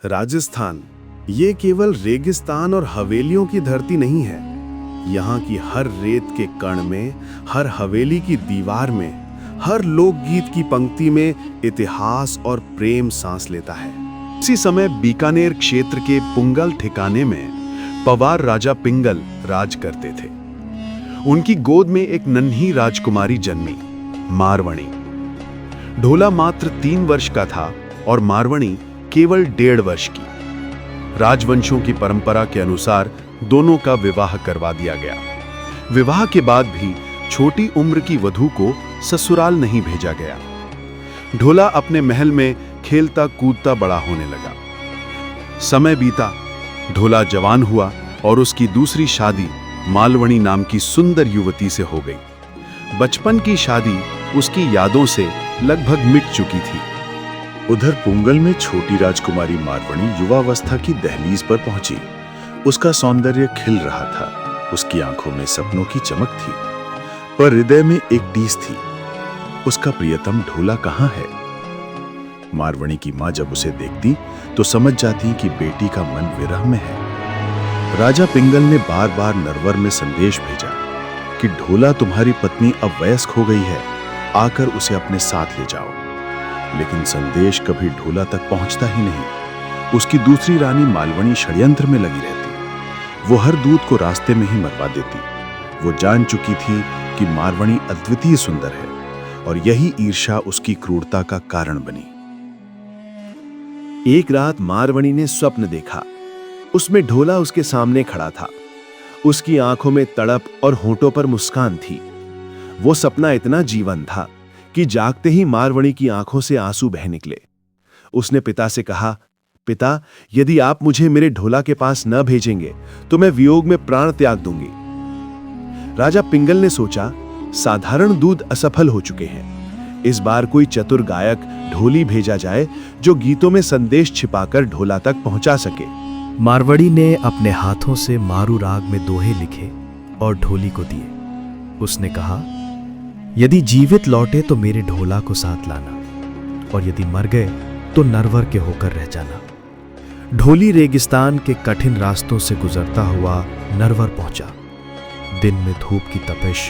राजस्थान ये केवल रेगिस्तान और हवेलियों की धरती नहीं है। यहाँ की हर रेत के कण में, हर हवेली की दीवार में, हर लोकगीत की पंक्ति में इतिहास और प्रेम सांस लेता है। उसी समय बीकानेर क्षेत्र के पुंगल ठिकाने में पवार राजा पिंगल राज करते थे। उनकी गोद में एक नन्ही राजकुमारी जन्मी, मारवणी। ढोला मात्र 3 वर्ष का था और मारवणी केवल 1.5 वर्ष की। राजवंशों की परंपरा के अनुसार दोनों का विवाह करवा दिया गया। विवाह के बाद भी छोटी उम्र की वधू को ससुराल नहीं भेजा गया। ढोला अपने महल में खेलता कूदता बड़ा होने लगा। समय बीता, ढोला जवान हुआ और उसकी दूसरी शादी मालवणी नाम की सुंदर युवती से हो गई। बचपन की शादी उसकी यादों से लगभग मिट चुकी थी। उधर पुंगल में छोटी राजकुमारी मारवणी युवावस्था की दहलीज पर पहुंची। उसका सौंदर्य खिल रहा था, उसकी आंखों में सपनों की चमक थी, पर हृदय में एक टीस थी। उसका प्रियतम ढोला कहाँ है? मारवणी की मां जब उसे देखती तो समझ जाती कि बेटी का मन विरह में है। राजा पिंगल ने बार बार नरवर में संदेश भेजा कि ढोला तुम्हारी पत्नी अब वयस्क हो गई है, आकर उसे अपने साथ ले जाओ। लेकिन संदेश कभी ढोला तक पहुंचता ही नहीं। उसकी दूसरी रानी मालवणी षड्यंत्र में लगी रहती। वो हर दूत को रास्ते में ही मरवा देती। वो जान चुकी थी कि मारवणी अद्वितीय सुंदर है और यही ईर्ष्या उसकी क्रूरता का कारण बनी। एक रात मारवणी ने स्वप्न देखा। उसमें ढोला उसके सामने खड़ा था। उसकी आंखों में तड़प और होंठों पर मुस्कान थी। वो सपना इतना जीवंत था कि जागते ही मारवणी की आंखों से आंसू बह निकले। उसने पिता से कहा, पिता, यदि आप मुझे मेरे ढोला के पास न भेजेंगे तो मैं वियोग में प्राण त्याग दूंगी। राजा पिंगल ने सोचा, साधारण दूत असफल हो चुके हैं। इस बार कोई चतुर गायक ढोली भेजा जाए जो गीतों में संदेश छिपाकर ढोला तक पहुंचा सके। मारवड़ी ने अपने हाथों से मारू राग में दोहे लिखे और ढोली को दिए। उसने कहा, यदि जीवित लौटे तो मेरे ढोला को साथ लाना, और यदि मर गए तो नरवर के होकर रह जाना। ढोली रेगिस्तान के कठिन रास्तों से गुजरता हुआ नरवर पहुंचा। दिन में धूप की तपिश,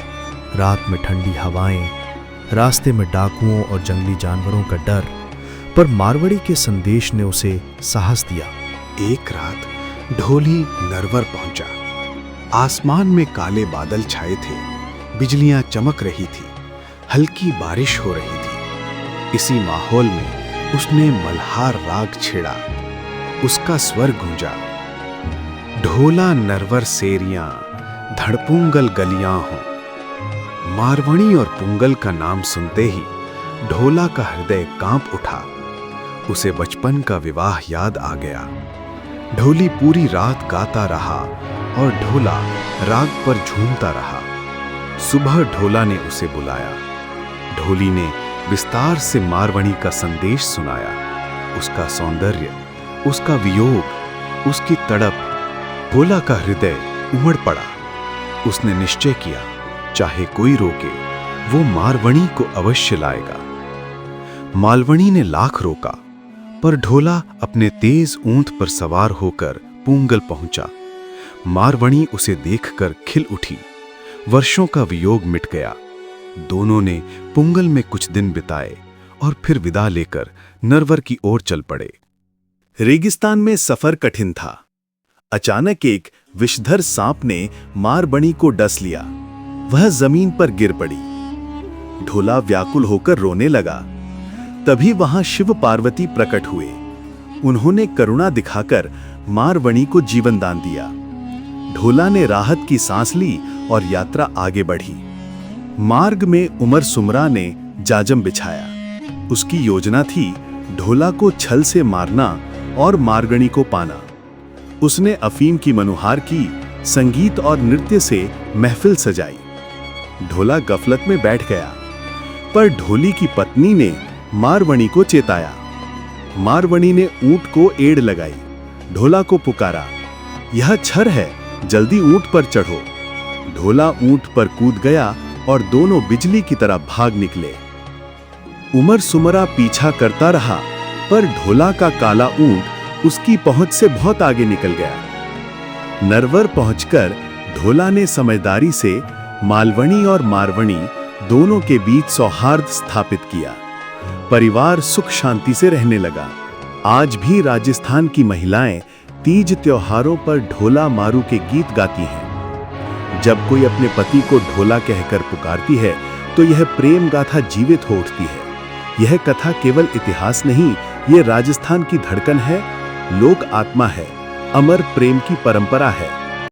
रात में ठंडी हवाएं, रास्ते में डाकुओं और जंगली जानवरों का डर, पर मारवड़ी के संदेश ने उसे साहस दिया। एक रात ढोली नरवर पहुंचा। आसमान में काले बादल छाए थे, बिजलियां चमक रही थी, हल्की बारिश हो रही थी। इसी माहौल में उसने मल्हार राग छेड़ा। उसका स्वर गूंजा, ढोला नरवर सेरियां, धड़पुंगल गलियां हो। मारवणी और पुंगल का नाम सुनते ही ढोला का हृदय कांप उठा। उसे बचपन का विवाह याद आ गया। ढोली पूरी रात गाता रहा और ढोला राग पर झूमता रहा। सुबह ढोला ने उसे बुलाया। ढोली ने विस्तार से मारवणी का संदेश सुनाया। उसका सौंदर्य, उसका वियोग, उसकी तड़प। ढोला का हृदय उमड़ पड़ा। उसने निश्चय किया, चाहे कोई रोके, वो मारवणी को अवश्य लाएगा। मालवणी ने लाख रोका, पर ढोला अपने तेज ऊंट पर सवार होकर पुंगल पहुंचा। मारवणी उसे देखकर खिल उठी। वर्षों का वियोग मिट गया। दोनों ने पुंगल में कुछ दिन बिताए और फिर विदा लेकर नरवर की ओर चल पड़े। रेगिस्तान में सफर कठिन था। अचानक एक विषधर सांप ने मारवणी को डस लिया। वह जमीन पर गिर पड़ी। ढोला व्याकुल होकर रोने लगा। तभी वहां शिव पार्वती प्रकट हुए। उन्होंने करुणा दिखाकर मारवणी को जीवन दान दिया। ढोला ने राहत की सांस ली और यात्रा आगे बढ़ी। मार्ग में उमर सुमरा ने जाजम बिछाया। उसकी योजना थी ढोला को छल से मारना और मारवणी को पाना। उसने अफीम की मनुहार की, संगीत और नृत्य से महफिल सजाई। ढोला गफलत में बैठ गया, पर ढोली की पत्नी ने मारवणी को चेताया। मारवणी ने ऊंट को एड़ लगाई। ढोला को पुकारा, यह छर है, जल्दी ऊंट पर चढ़ो। ढोला ऊंट पर कूद गया और दोनों बिजली की तरह भाग निकले। उमर सुमरा पीछा करता रहा, पर ढोला का काला ऊंट उसकी पहुंच से बहुत आगे निकल गया। नरवर पहुंचकर ढोला ने समझदारी से मालवणी और मारवणी दोनों के बीच सौहार्द स्थापित किया। परिवार सुख शांति से रहने लगा। आज भी राजस्थान की महिलाएं तीज त्योहारों पर ढोला मारू के गीत गाती हैं। जब कोई अपने पति को ढोला कहकर पुकारती है तो यह प्रेम गाथा जीवित हो उठती है। यह कथा केवल इतिहास नहीं, ये राजस्थान की धड़कन है, लोक आत्मा है, अमर प्रेम की परंपरा है।